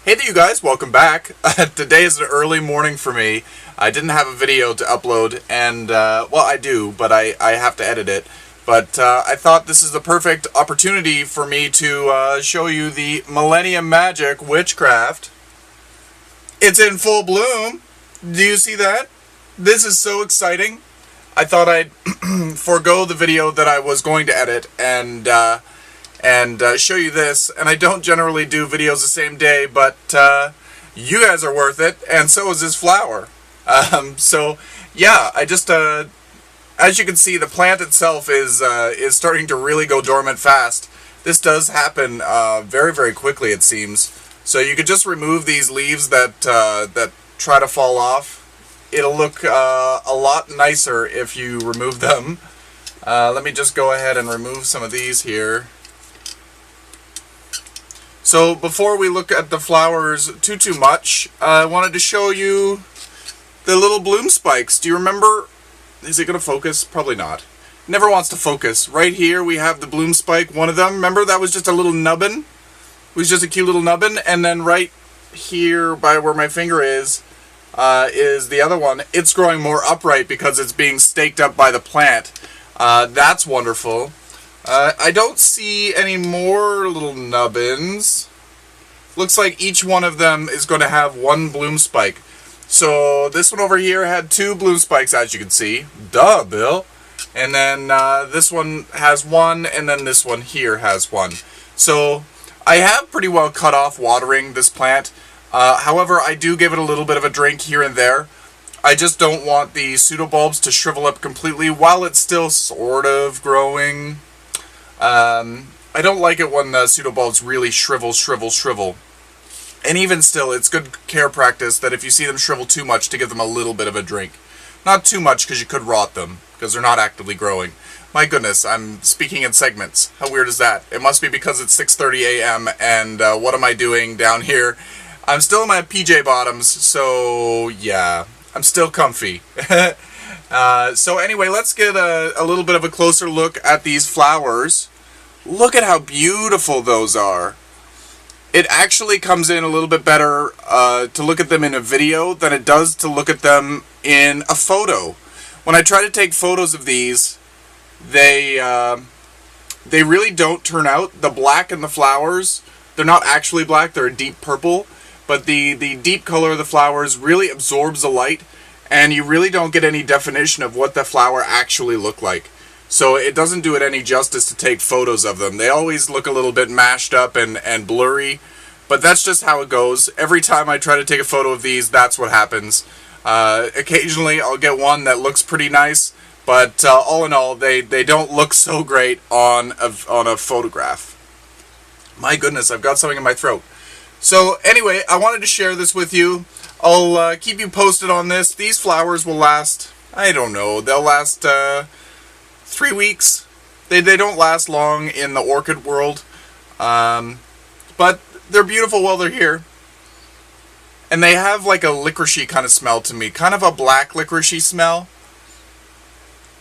Hey there you guys, welcome back. Today is an early morning for me. I didn't have a video to upload, and, well, I do, but I have to edit it. But I thought this is the perfect opportunity for me to show you the Millennium Magic Witchcraft. It's in full bloom. Do you see that? This is so exciting. I thought I'd forego the video that I was going to edit and show you this. And I don't generally do videos the same day, but you guys are worth it, and so is this flower. So yeah, I just as you can see, the plant itself is starting to really go dormant fast. This does happen very, very quickly, it seems. So you could just remove these leaves that try to fall off. It'll look a lot nicer if you remove them. Let me just go ahead and remove some of these here. So before we look at the flowers too much, I wanted to show you the little bloom spikes. Do you remember? Is it going to focus? Probably not. Never wants to focus. Right here we have the bloom spike, one of them. Remember, that was just a little nubbin? It was just a cute little nubbin. And then right here by where my finger is the other one. It's growing more upright because it's being staked up by the plant. That's wonderful. I don't see any more little nubbins. Looks like each one of them is going to have one bloom spike. So this one over here had two bloom spikes, as you can see. Duh, Bill. And then this one has one, and then this one here has one. So I have pretty well cut off watering this plant. However, I do give it a little bit of a drink here and there. I just don't want the pseudobulbs to shrivel up completely while it's still sort of growing. I don't like it when the pseudobulbs really shrivel. And even still, it's good care practice that if you see them shrivel too much, to give them a little bit of a drink. Not too much, because you could rot them, because they're not actively growing. My goodness, I'm speaking in segments. How weird is that? It must be because it's 6:30 a.m., and what am I doing down here? I'm still in my PJ bottoms, so yeah, I'm still comfy. So anyway, let's get a little bit of a closer look at these flowers. Look at how beautiful those are. It actually comes in a little bit better to look at them in a video than it does to look at them in a photo. When I try to take photos of these, they really don't turn out. The black in the flowers, they're not actually black, they're a deep purple, but the deep color of the flowers really absorbs the light, and you really don't get any definition of what the flower actually looked like. So it doesn't do it any justice to take photos of them. They always look a little bit mashed up and blurry, but that's just how it goes. Every time I try to take a photo of these, that's what happens. Occasionally I'll get one that looks pretty nice, but all in all, they don't look so great on a photograph. My goodness, I've got something in my throat. So anyway, I wanted to share this with you. I'll keep you posted on this. These flowers will last, I don't know, they'll last 3 weeks. They don't last long in the orchid world, but they're beautiful while they're here. And they have like a licoricey kind of smell to me, kind of a black licoricey smell.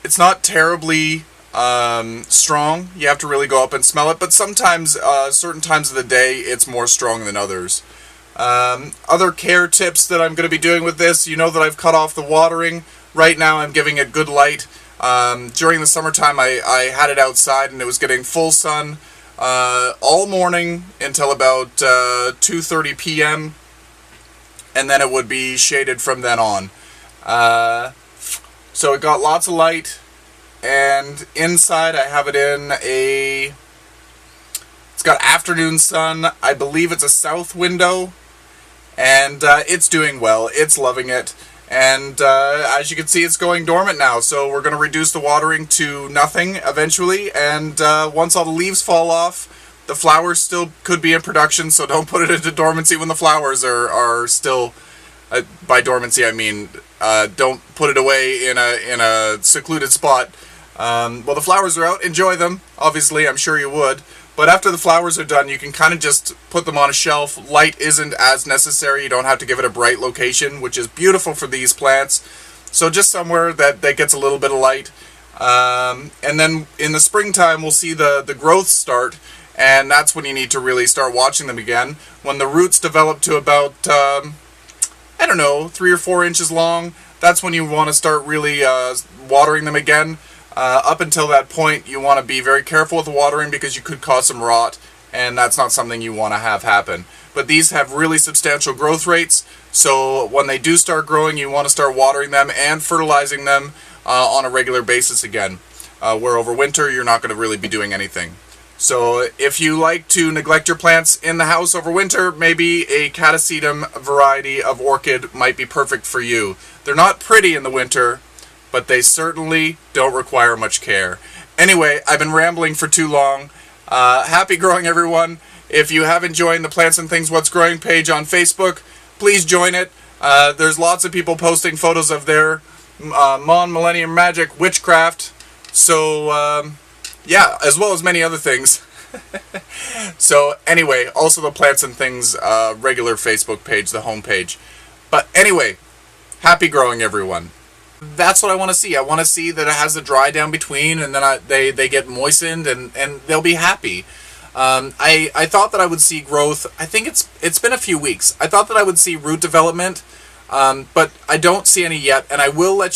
It's not terribly strong. You have to really go up and smell it, but sometimes, certain times of the day, it's more strong than others. Other care tips that I'm going to be doing with this, you know that I've cut off the watering. Right now I'm giving it good light. During the summertime I had it outside and it was getting full sun all morning until about 2:30 p.m. and then it would be shaded from then on. So it got lots of light, and inside I have it in it's got afternoon sun. I believe it's a south window, and it's doing well. It's loving it. And as you can see, it's going dormant now, so we're going to reduce the watering to nothing eventually, and once all the leaves fall off, the flowers still could be in production, so don't put it into dormancy when the flowers are still, by dormancy I mean, don't put it away in a secluded spot. Well, the flowers are out, enjoy them, obviously, I'm sure you would. But after the flowers are done, you can kind of just put them on a shelf. Light isn't as necessary. You don't have to give it a bright location, which is beautiful for these plants. So just somewhere that gets a little bit of light. And then in the springtime, we'll see the growth start. and that's when you need to really start watching them again. When the roots develop to about, I don't know, 3 or 4 inches long, that's when you want to start really watering them again. Up until that point, you want to be very careful with the watering because you could cause some rot, and that's not something you want to have happen. But these have really substantial growth rates, so when they do start growing, you want to start watering them and fertilizing them on a regular basis again, where over winter you're not going to really be doing anything. So if you like to neglect your plants in the house over winter, maybe a Ctsm variety of orchid might be perfect for you. They're not pretty in the winter, but they certainly don't require much care. Anyway, I've been rambling for too long. Happy growing, everyone. If you haven't joined the Plants and Things What's Growing page on Facebook, please join it. There's lots of people posting photos of their Monn, Millennium, Magic, Witchcraft. So, yeah, as well as many other things. So, anyway, also the Plants and Things regular Facebook page, the home page. But anyway, happy growing, everyone. That's what I want to see. I want to see that it has the dry down between, and then they get moistened, and they'll be happy. I thought that I would see growth. I think it's been a few weeks. I thought that I would see root development, but I don't see any yet, and I will let you